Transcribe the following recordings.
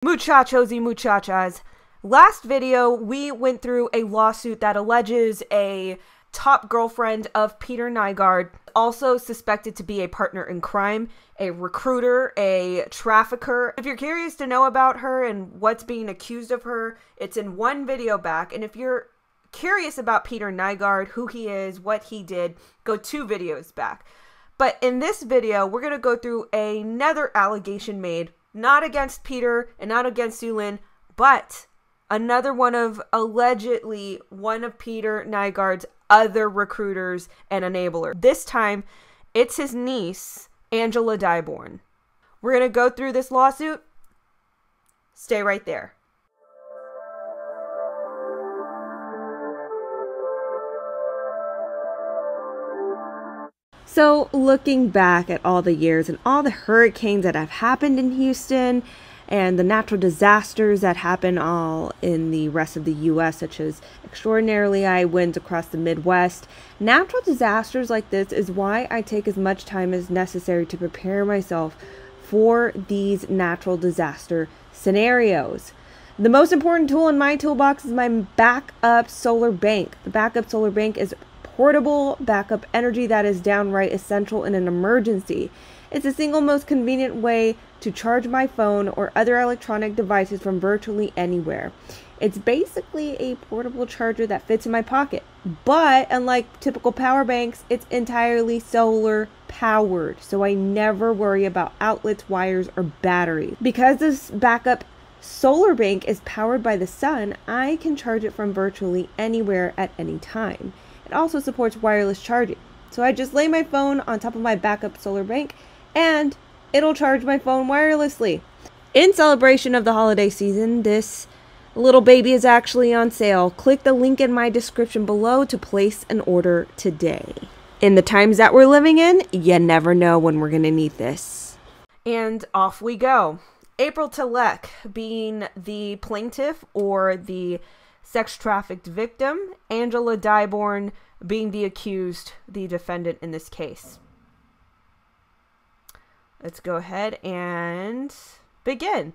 Muchachos y muchachas, last video we went through a lawsuit that alleges a top girlfriend of Peter 𝗕𝗏, also suspected to be a partner in crime, a recruiter, a trafficker. If you're curious to know about her and what's being accused of her, it's in one video back. And if you're curious about Peter 𝗕𝗏, who he is, what he did, go 2 videos back. But in this video, we're going to go through another allegation made, not against Peter and not against 𝗕𝗏, but another one of allegedly one of Peter 𝗕𝗏's other recruiters and enabler. This time, it's his niece, Angela 𝗕𝗏. We're going to go through this lawsuit. Stay right there. So looking back at all the years and all the hurricanes that have happened in Houston and the natural disasters that happen all in the rest of the U.S., such as extraordinarily high winds across the Midwest, natural disasters like this is why I take as much time as necessary to prepare myself for these natural disaster scenarios. The most important tool in my toolbox is my backup solar bank. The backup solar bank is portable backup energy that is downright essential in an emergency. It's the single most convenient way to charge my phone or other electronic devices from virtually anywhere. It's basically a portable charger that fits in my pocket, but unlike typical power banks, it's entirely solar powered, so I never worry about outlets, wires, or batteries. Because this backup solar bank is powered by the sun, I can charge it from virtually anywhere at any time. It also supports wireless charging. So I just lay my phone on top of my backup solar bank and it'll charge my phone wirelessly. In celebration of the holiday season, this little baby is actually on sale. Click the link in my description below to place an order today. In the times that we're living in, you never know when we're going to need this. And off we go. 𝗕𝗏 𝗨𝗪 being the plaintiff or the sex trafficked victim, Angela 𝗕𝗏 being the accused, the defendant in this case. Let's go ahead and begin.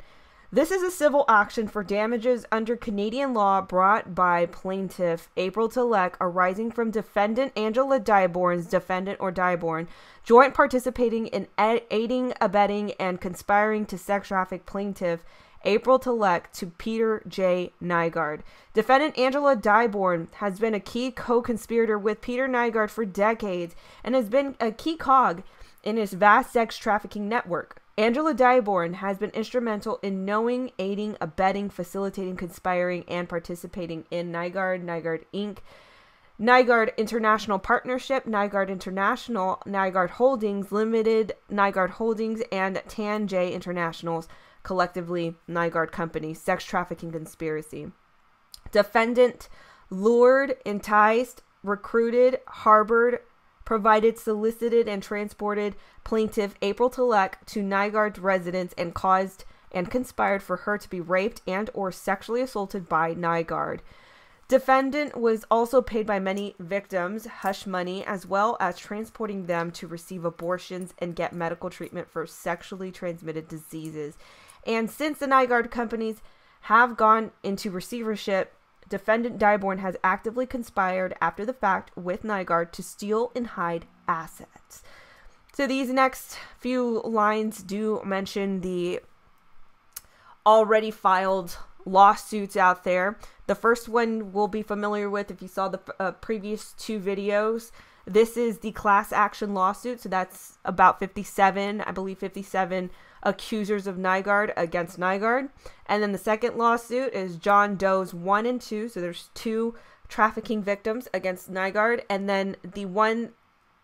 This is a civil action for damages under Canadian law brought by plaintiff 𝗕𝗏 𝗨𝗪 arising from defendant Angela 𝗕𝗏's defendant or 𝗕𝗏 joint participating in aiding, abetting, and conspiring to sex traffic plaintiff 𝗕𝗏 𝗨𝗪 to Peter J. 𝗕𝗏. Defendant Angela 𝗕𝗏 has been a key co-conspirator with Peter 𝗕𝗏 for decades and has been a key cog in his vast sex trafficking network. Angela 𝗕𝗏 has been instrumental in knowing, aiding, abetting, facilitating, conspiring, and participating in 𝗕𝗏, 𝗕𝗏 Inc., 𝗕𝗏 International Partnership, 𝗕𝗏 International, 𝗕𝗏 Holdings Limited, 𝗕𝗏 Holdings, and TAN-J Internationals, collectively 𝗕𝗏 Company, sex trafficking conspiracy. Defendant lured, enticed, recruited, harbored, provided, solicited, and transported plaintiff 𝗕𝗏 𝗨𝗪 to 𝗕𝗏's residence and caused and conspired for her to be raped and or sexually assaulted by 𝗕𝗏. Defendant was also paid by many victims hush money, as well as transporting them to receive abortions and get medical treatment for sexually transmitted diseases. And since the 𝗕𝗏 companies have gone into receivership, defendant 𝗕𝗏 has actively conspired after the fact with 𝗕𝗏 to steal and hide assets. So these next few lines do mention the already filed lawsuits out there. The first one we'll be familiar with if you saw the previous 2 videos. This is the class action lawsuit. So that's about 57, I believe 57 accusers of 𝗕𝗏 against 𝗕𝗏. And then the second lawsuit is John Doe's 1 and 2. So there's 2 trafficking victims against 𝗕𝗏. And then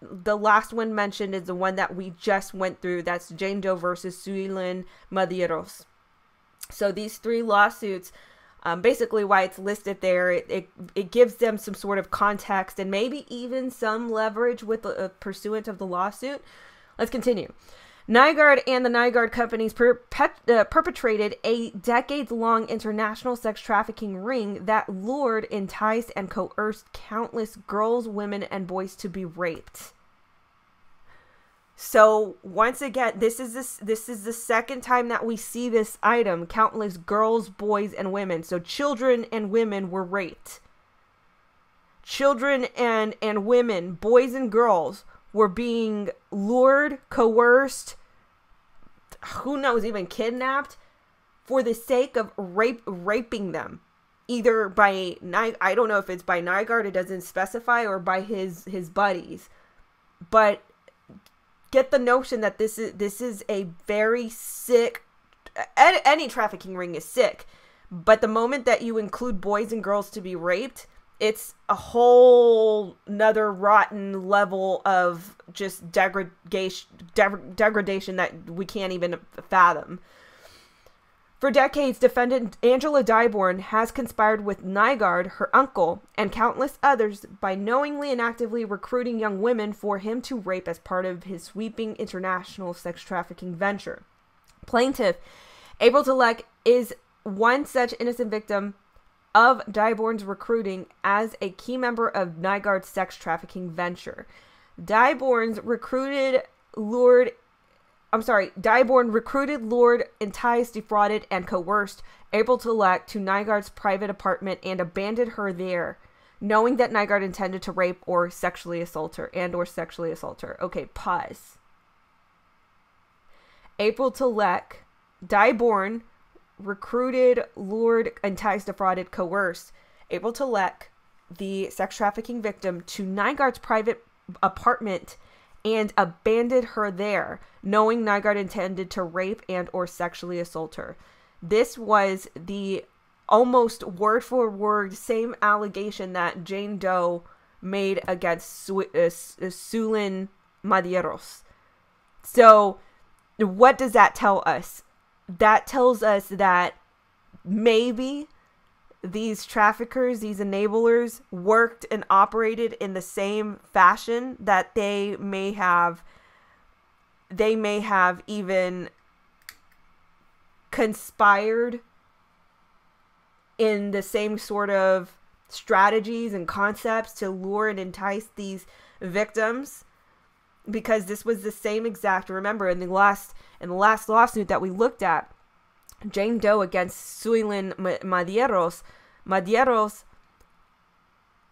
the last one mentioned is the one that we just went through. That's Jane Doe versus 𝗕𝗏 𝗕𝗏. So these 3 lawsuits, basically why it's listed there, it gives them some sort of context and maybe even some leverage with the pursuant of the lawsuit. Let's continue. 𝗕𝗏 and the 𝗕𝗏 companies perpetrated a decades-long international sex trafficking ring that lured, enticed, and coerced countless girls, women, and boys to be raped. So once again, this is the second time that we see this item. Countless girls, boys, and women. So children and women were raped. Children and women, boys and girls, were being lured, coerced, who knows, even kidnapped, for the sake of raping them. Either by, I don't know if it's by 𝐚𝐺ARD, it doesn't specify, or by his buddies. But get the notion that this is a very sick, any trafficking ring is sick. But the moment that you include boys and girls to be raped, it's a whole nother rotten level of just degradation that we can't even fathom. For decades, defendant Angela 𝗕𝗫 has conspired with 𝐚𝐺ARD, her uncle, and countless others by knowingly and actively recruiting young women for him to rape as part of his sweeping international sex trafficking venture. Plaintiff 𝗕𝗫 𝗨𝗪 is one such innocent victim of 𝗕𝗫's recruiting as a key member of 𝐚𝐺ARD's sex trafficking venture. 𝗕𝗫 recruited, lured, enticed, defrauded, and coerced 𝗕𝗫 𝗨𝗪 to 𝗚𝐺ARD's private apartment and abandoned her there, knowing that 𝗚𝐺ARD intended to rape or sexually assault her. Okay, pause. 𝗕𝗫 𝗨𝗪, recruited, lured, enticed, defrauded, coerced 𝗕𝗫 𝗨𝗪, the sex trafficking victim, to 𝗚𝐺ARD's private apartment and abandoned her there, knowing 𝗚𝐺ARD intended to rape and or sexually assault her. This was the almost word for word same allegation that Jane Doe made against 𝗕𝗫 So what does that tell us? That tells us that maybe these traffickers, these enablers, worked and operated in the same fashion, that they may have even conspired in the same sort of strategies and concepts to lure and entice these victims, because this was the same exact, remember in the last lawsuit that we looked at, Jane Doe against 𝗕𝗏 𝗨𝗪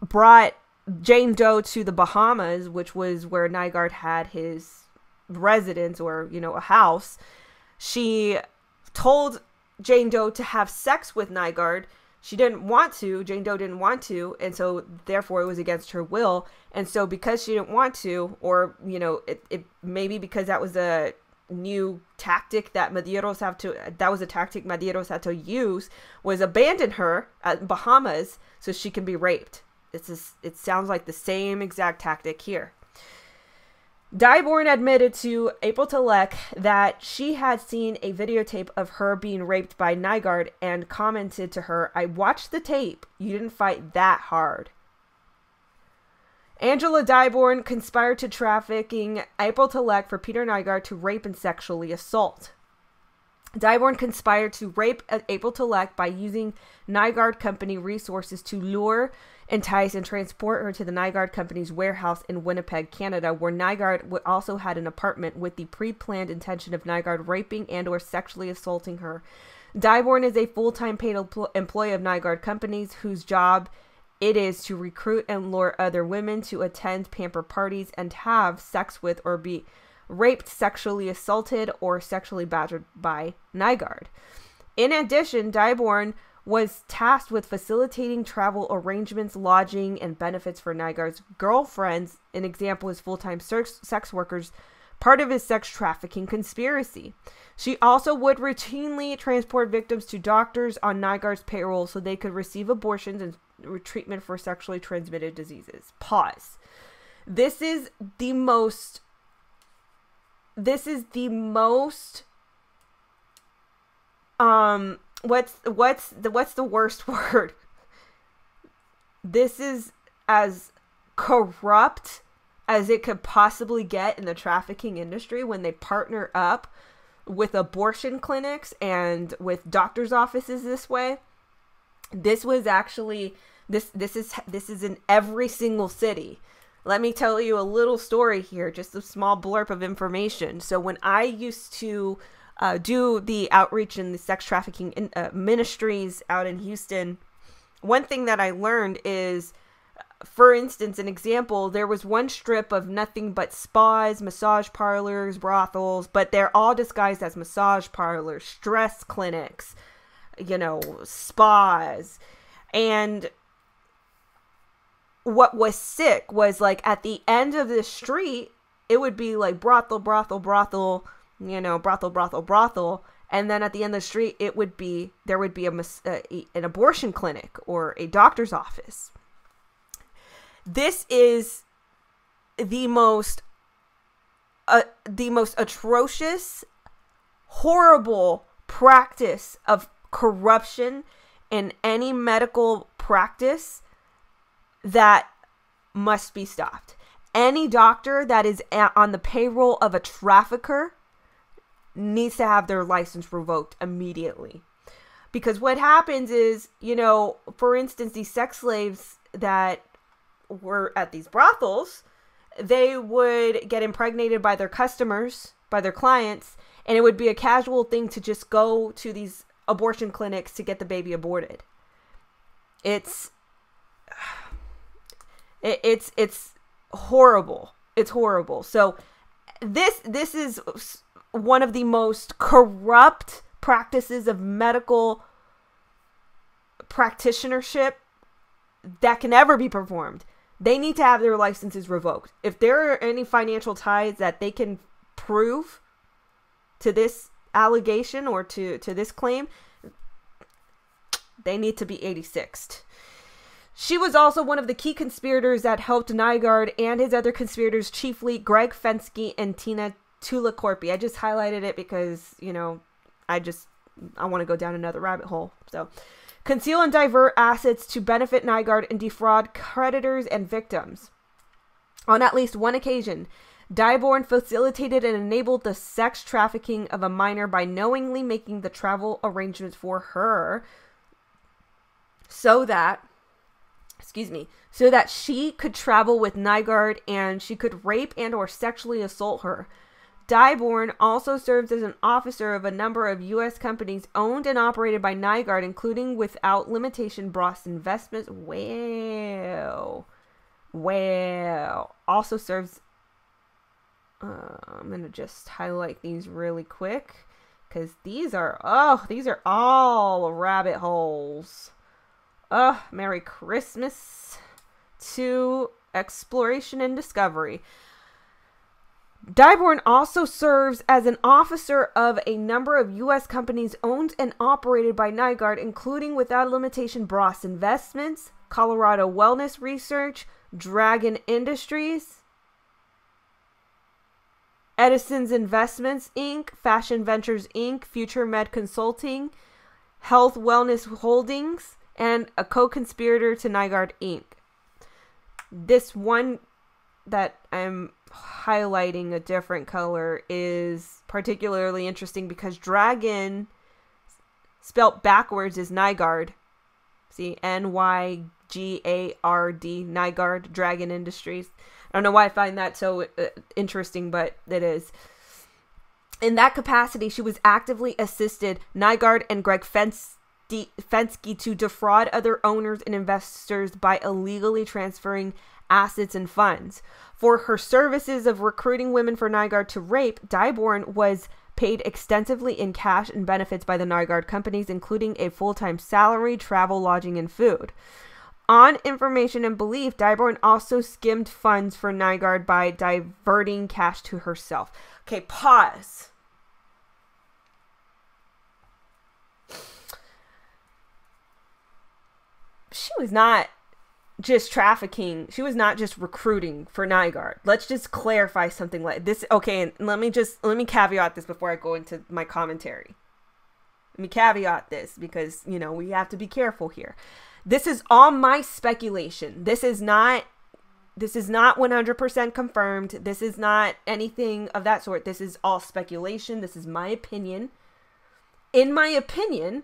brought Jane Doe to the Bahamas, which was where 𝗚𝐺ARD had his residence, or, you know, a house. She told Jane Doe to have sex with 𝗚𝐺ARD. She didn't want to. Jane Doe didn't want to, and so therefore it was against her will. And so because she didn't want to, or, you know, it maybe because that was a new tactic that 𝗕𝗏s had to use, was abandon her at Bahamas so she can be raped. It sounds like the same exact tactic here. 𝗕𝗫 admitted to 𝗕𝗫 𝗨𝗪 that she had seen a videotape of her being raped by 𝗚𝐺ARD and commented to her, "I watched the tape. You didn't fight that hard." Angela 𝗕𝗫 conspired to trafficking 𝗕𝗫 𝗨𝗪 for Peter 𝗚𝐺ARD to rape and sexually assault. 𝗕𝗫 conspired to rape 𝗕𝗫 𝗨𝗪 by using 𝗚𝐺ARD company resources to lure, entice, and transport her to the 𝗚𝐺ARD company's warehouse in Winnipeg, Canada, where 𝗚𝐺ARD also had an apartment, with the pre-planned intention of 𝗚𝐺ARD raping and or sexually assaulting her. 𝗕𝗫 is a full-time paid employee of 𝗚𝐺ARD companies, whose job it is to recruit and lure other women to attend pamper parties and have sex with or be raped, sexually assaulted, or sexually battered by 𝗚𝐺ARD. In addition, 𝗕𝗫 was tasked with facilitating travel arrangements, lodging, and benefits for 𝗚𝐺ARD's girlfriends, an example is full-time sex workers, part of his sex trafficking conspiracy. She also would routinely transport victims to doctors on 𝗚𝐺ARD's payroll so they could receive abortions and treatment for sexually transmitted diseases. Pause. This is the most what's the worst word? This is as corrupt as it could possibly get in the trafficking industry, when they partner up with abortion clinics and with doctors' offices this way. This was actually, this is in every single city. let me tell you a little story here, just a small blurb of information. So when I used to do the outreach in the sex trafficking ministries out in Houston, one thing that I learned is, for instance, an example, there was one strip of nothing but spas, massage parlors, brothels, but they're all disguised as massage parlors, stress clinics, you know, spas. And what was sick was, like, at the end of the street, it would be like brothel, brothel, brothel, you know, brothel, brothel, brothel. And then at the end of the street, there would be an abortion clinic or a doctor's office. This is the most atrocious, horrible practice of corruption in any medical practice that must be stopped. Any doctor that is on the payroll of a trafficker needs to have their license revoked immediately. Because what happens is, you know, for instance, these sex slaves that were at these brothels, they would get impregnated by their customers, by their clients, and it would be a casual thing to just go to these abortion clinics to get the baby aborted. It's horrible. It's horrible. So this is one of the most corrupt practices of medical practitionership that can ever be performed. They need to have their licenses revoked. If there are any financial ties that they can prove to this allegation or to this claim, they need to be 86'd. She was also one of the key conspirators that helped 𝐚𝐼GaRD and his other conspirators, chiefly 𝐷 and Tina Tulacorpi. I just highlighted it because, you know, I want to go down another rabbit hole. So, conceal and divert assets to benefit 𝐚𝐼GaRD and defraud creditors and victims. On at least one occasion, 𝐷𝐼GaRD facilitated and enabled the sex trafficking of a minor by knowingly making the travel arrangements for her so that she could travel with 𝐚𝐼GaRD and she could rape and or sexually assault her. 𝐷𝐼GaRD also serves as an officer of a number of U.S. companies owned and operated by 𝐚𝐼GaRD, including without limitation Bros Investments. Well. Also serves... I'm going to just highlight these really quick because these are all rabbit holes. Merry Christmas to exploration and discovery. 𝐷𝐼GaRD also serves as an officer of a number of U.S. companies owned and operated by 𝐚𝐼GaRD, including without limitation Bros Investments, Colorado Wellness Research, Dragon Industries, Edison's Investments, Inc., Fashion Ventures, Inc., Future Med Consulting, Health Wellness Holdings, and a co-conspirator to 𝐚𝐼GaRD, Inc. This one that I'm highlighting a different color is particularly interesting because Dragon, spelt backwards, is 𝐚𝐼GaRD. See, NYGARD, 𝐚𝐼GaRD, Dragon Industries. I don't know why I find that so interesting, but it is. In that capacity, she was actively assisted 𝐚𝐼GaRD and Fensky to defraud other owners and investors by illegally transferring assets and funds. For her services of recruiting women for 𝐚𝐼GaRD to rape, 𝐷𝐼GaRD was paid extensively in cash and benefits by the 𝐚𝐼GaRD companies, including a full-time salary, travel, lodging, and food. On information and belief, 𝐷𝐼GaRD also skimmed funds for 𝐚𝐼GaRD by diverting cash to herself. Okay, pause. She was not just trafficking. She was not just recruiting for 𝐚𝐼GaRD. Let's just clarify something like this. Okay, and let me caveat this before I go into my commentary. Let me caveat this because, you know, we have to be careful here. This is all my speculation. This is not 100% confirmed. This is not anything of that sort. This is all speculation. This is my opinion. In my opinion,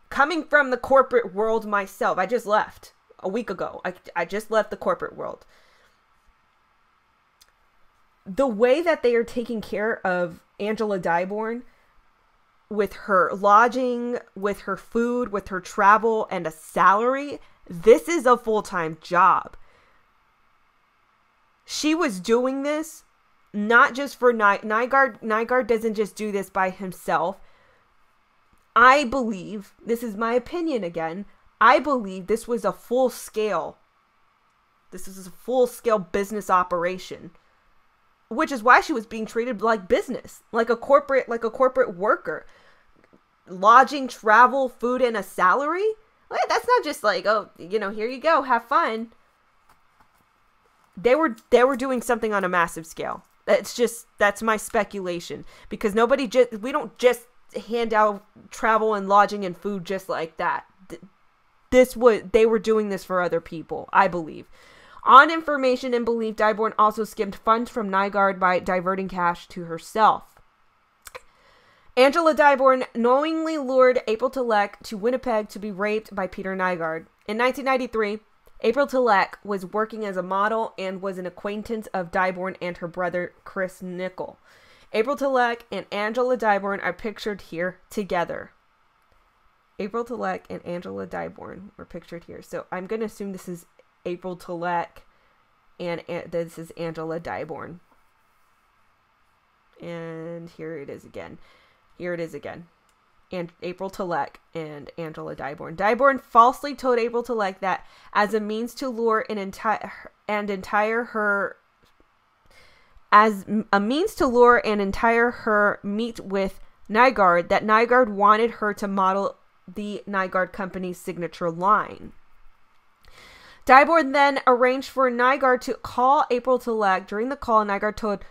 coming from the corporate world myself, I just left. a week ago. I just left the corporate world. The way that they are taking care of Angela 𝗕𝗫 with her lodging, with her food, with her travel, and a salary, this is a full-time job. She was doing this not just for 𝗕𝐴RD. 𝗕𝐴RD doesn't just do this by himself. I believe, this is my opinion again, I believe this was a full-scale business operation, which is why she was being treated like business, like a corporate worker. Lodging, travel, food, and a salary. That's not just like, oh, here you go, have fun. They were doing something on a massive scale. That's my speculation, because we don't just hand out travel and lodging and food just like that. They were doing this for other people, I believe. On information and belief, 𝗕𝗫 also skimmed funds from 𝗕𝐴RD by diverting cash to herself. Angela 𝗕𝗫 knowingly lured 𝗕𝐵 𝗨𝗪 to Winnipeg to be raped by Peter 𝗕𝐴RD. In 1993, 𝗕𝐵 𝗨𝗪 was working as a model and was an acquaintance of 𝗕𝗫 and her brother Chris Nichol. 𝗕𝐵 𝗨𝗪 and Angela 𝗕𝗫 are pictured here together. 𝗕𝐵 𝗨𝗪 and Angela 𝗕𝗫 were pictured here. So I'm going to assume this is 𝗕𝐵 𝗨𝗪 and this is Angela 𝗕𝗫. And here it is again. And 𝗕𝐵 𝗨𝗪 and Angela 𝗕𝗫. 𝗕𝗫 falsely told 𝗕𝐵 𝗨𝗪 that as a means to lure her meet with 𝗕𝐴RD, that 𝗕𝐴RD wanted her to model the 𝗕𝐴RD company's signature line. 𝗕𝗫 then arranged for 𝗕𝐴RD to call 𝗕𝐵 𝗨𝗪. During the call, 𝗕𝐴RD told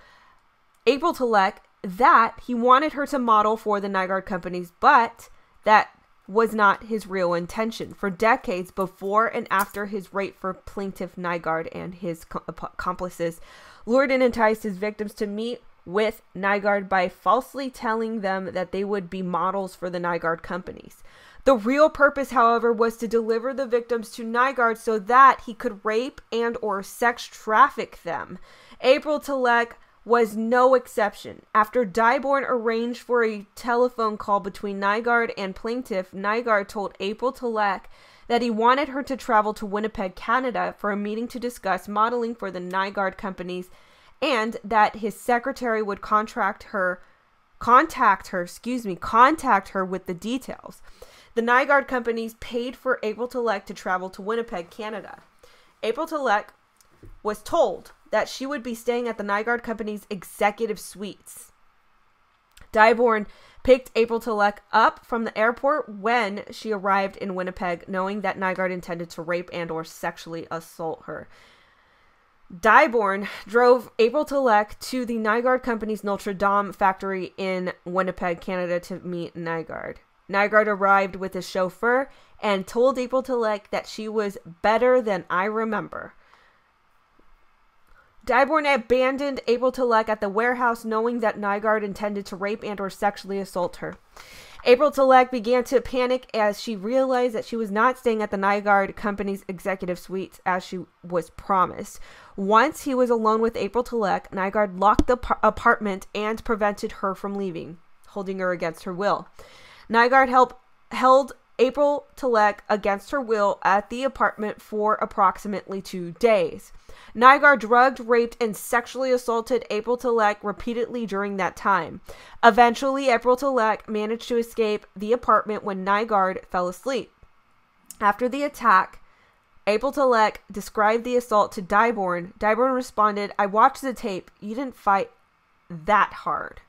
𝗕𝐵 𝗨𝗪 that he wanted her to model for the 𝗕𝐴RD companies, but that was not his real intention. For decades before and after his rape for plaintiff 𝗕𝐴RD and his accomplices, lured and enticed his victims to meet with 𝗕𝐴RD by falsely telling them that they would be models for the 𝗕𝐴RD companies. The real purpose, however, was to deliver the victims to 𝗕𝐴RD so that he could rape and or sex traffic them. 𝗕𝐵 𝗨𝗪 was no exception. After 𝗕𝗫 arranged for a telephone call between 𝗕𝐴RD and plaintiff, 𝗕𝐴RD told 𝗕𝐵 𝗨𝗪 that he wanted her to travel to Winnipeg, Canada for a meeting to discuss modeling for the 𝗕𝐴RD companies, and that his secretary would contact her with the details. The 𝗕𝐴RD companies paid for 𝗕𝐵 𝗨𝗪 to travel to Winnipeg, Canada. 𝗕𝐵 𝗨𝗪 was told that she would be staying at the 𝗕𝐴RD company's executive suites. 𝗕𝗫 picked 𝗕𝐵 𝗨𝗪 up from the airport when she arrived in Winnipeg, knowing that 𝗕𝐴RD intended to rape and or sexually assault her. 𝗕𝗫 drove 𝗕𝐵 𝗨𝗪 to the 𝗕𝐴RD company's Notre Dame factory in Winnipeg, Canada to meet 𝗕𝐴RD. 𝗕𝐴RD arrived with a chauffeur and told 𝗕𝐵 �𝗪 that she was better than I remember. 𝗕𝗫 abandoned 𝗕𝐵 𝗨𝗪 at the warehouse, knowing that 𝗕𝐴RD intended to rape and or sexually assault her. 𝗕𝐵 𝗨𝗪 began to panic as she realized that she was not staying at the 𝗕𝗏RD company's executive suites as she was promised. Once he was alone with 𝗕𝐵 𝗨𝗪, 𝗕𝗏RD locked the apartment and prevented her from leaving, holding her against her will. 𝗕𝗏RD held 𝗕𝐵 𝗨𝗪 against her will at the apartment for approximately 2 days. 𝗕𝗏RD drugged, raped, and sexually assaulted 𝗕𝐵 𝗨𝗪 repeatedly during that time. Eventually, 𝗕𝐵 𝗨𝗪 managed to escape the apartment when 𝗕𝗏RD fell asleep. After the attack, 𝗕𝐵 𝗨𝗪 described the assault to 𝗕𝗫. 𝗕𝗫 responded, "I watched the tape. You didn't fight that hard."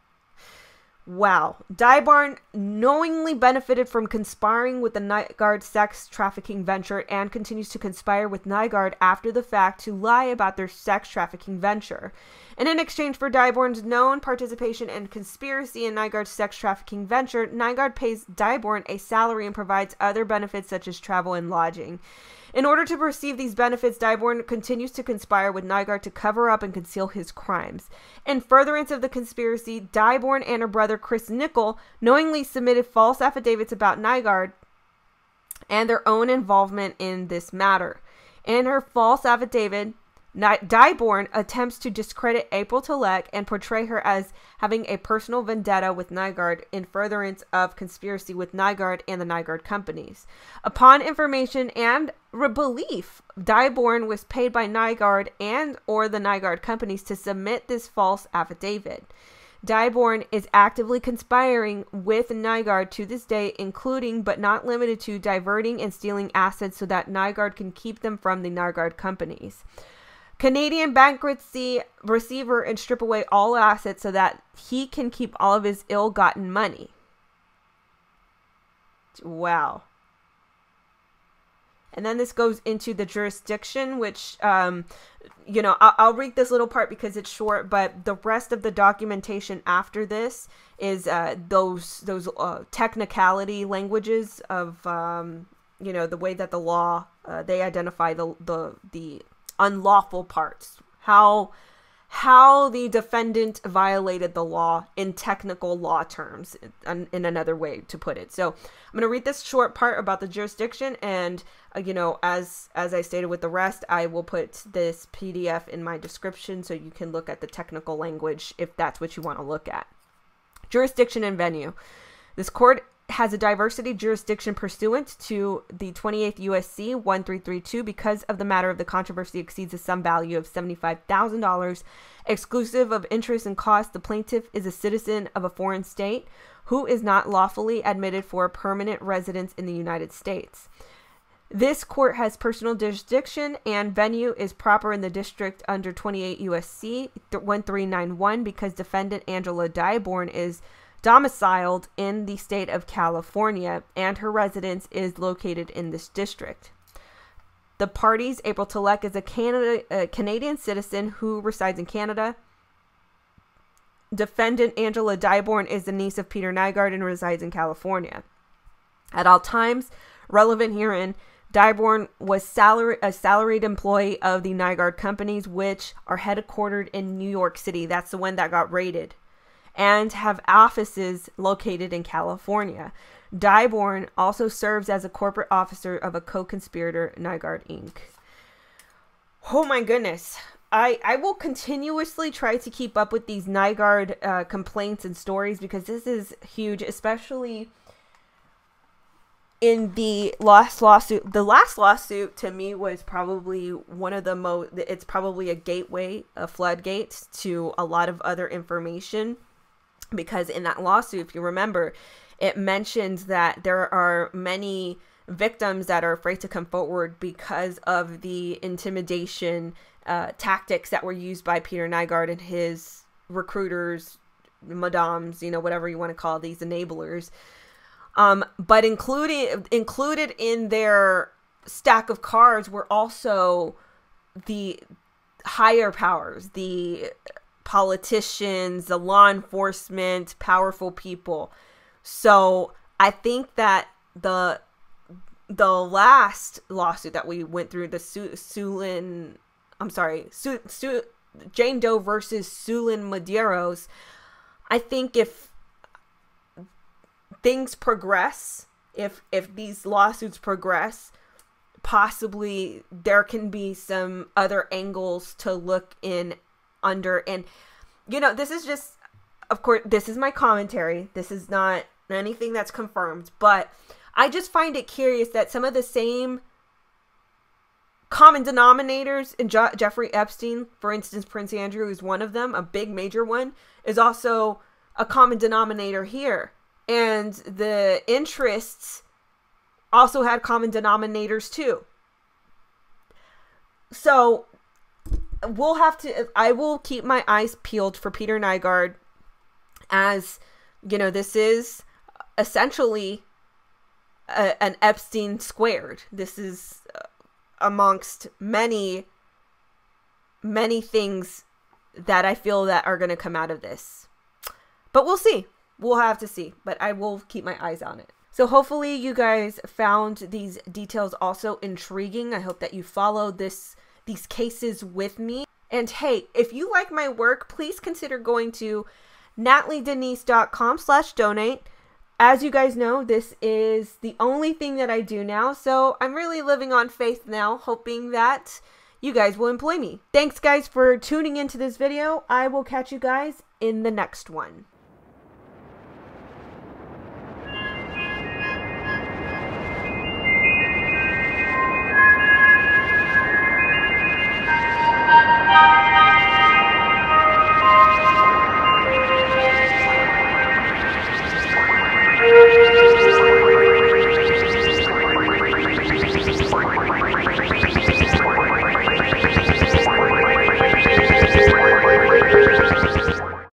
Wow. 𝗕𝗫 knowingly benefited from conspiring with the 𝗕𝗏RD sex trafficking venture and continues to conspire with 𝗕𝗏RD after the fact to lie about their sex trafficking venture. And in exchange for 𝗕𝗫's known participation and conspiracy in 𝗕𝗏RD's sex trafficking venture, 𝗕𝗏RD pays 𝗕𝗫 a salary and provides other benefits such as travel and lodging. In order to receive these benefits, 𝗕𝗫 continues to conspire with 𝗕𝗏RD to cover up and conceal his crimes. In furtherance of the conspiracy, 𝗕𝗫 and her brother Chris Nichol knowingly submitted false affidavits about 𝗕𝗏RD and their own involvement in this matter. In her false affidavit, 𝗕𝗫 attempts to discredit April 𝗕 and portray her as having a personal vendetta with 𝐼𝐴RD in furtherance of conspiracy with 𝐼𝐴RD and the 𝐼𝐴RD companies. Upon information and belief, 𝗕𝗫 was paid by 𝐼𝐴RD and or the 𝐼𝐴RD companies to submit this false affidavit. 𝗕𝗫 is actively conspiring with 𝐼𝐴RD to this day, including but not limited to diverting and stealing assets so that 𝐼𝐴RD can keep them from the 𝐼𝐴RD companies. Canadian bankruptcy receiver and strip away all assets so that he can keep all of his ill-gotten money. Wow. And then this goes into the jurisdiction, which, you know, I'll read this little part because it's short, but the rest of the documentation after this is those technicality languages of, you know, the way that the law, they identify the unlawful parts, how the defendant violated the law in technical law terms, in another way to put it. So I'm going to read this short part about the jurisdiction, and you know, as I stated with the rest, I will put this PDF in my description so you can look at the technical language if that's what you want to look at. Jurisdiction and venue. This court has a diversity jurisdiction pursuant to the 28th USC 1332 because of the matter of the controversy exceeds a sum value of $75,000. Exclusive of interest and cost, the plaintiff is a citizen of a foreign state who is not lawfully admitted for a permanent residence in the United States. This court has personal jurisdiction and venue is proper in the district under 28 USC 1391 because defendant Angela 𝗕𝗫 is domiciled in the state of California and her residence is located in this district. The parties, April 𝗕 is a Canadian citizen who resides in Canada. Defendant Angela 𝗕𝗫 is the niece of Peter 𝐼𝐴RD and resides in California. At all times relevant herein, 𝗕𝗫 was a salaried employee of the 𝐼𝐴RD companies, which are headquartered in New York City. That's the one that got raided, and have offices located in California. 𝗕𝗫 also serves as a corporate officer of a co-conspirator, 𝐼𝐴RD Inc. Oh my goodness. I will continuously try to keep up with these 𝐼𝐴RD complaints and stories because this is huge, especially in the last lawsuit. The last lawsuit to me was probably one of the most, it's probably a gateway, a floodgate to a lot of other information. Because in that lawsuit, if you remember, it mentions that there are many victims that are afraid to come forward because of the intimidation tactics that were used by Peter 𝐼𝐴RD and his recruiters, madams, you know, whatever you want to call these enablers. But included in their stack of cards were also the higher powers, the politicians, the law enforcement, powerful people. So I think that the last lawsuit that we went through, the Jane Doe versus 𝗬𝗏 Medeiros, I think if things progress, if these lawsuits progress, possibly there can be some other angles to look in under. And you know, this is just, of course, this is my commentary, this is not anything that's confirmed, but I just find it curious that some of the same common denominators in Jeffrey Epstein, for instance, Prince Andrew is one of them, a big major one, is also a common denominator here, and the interests also had common denominators too. So we'll have to, I will keep my eyes peeled for Peter 𝐼𝐴RD, as you know, this is essentially an Epstein squared. This is amongst many things that I feel that are going to come out of this, but we'll see. We'll have to see, but I will keep my eyes on it. So hopefully you guys found these details also intriguing. I hope that you followed these cases with me. And hey, if you like my work, please consider going to natlydenise.com/donate. As you guys know, this is the only thing that I do now, so I'm really living on faith now, hoping that you guys will employ me. Thanks guys for tuning into this video. I will catch you guys in the next one.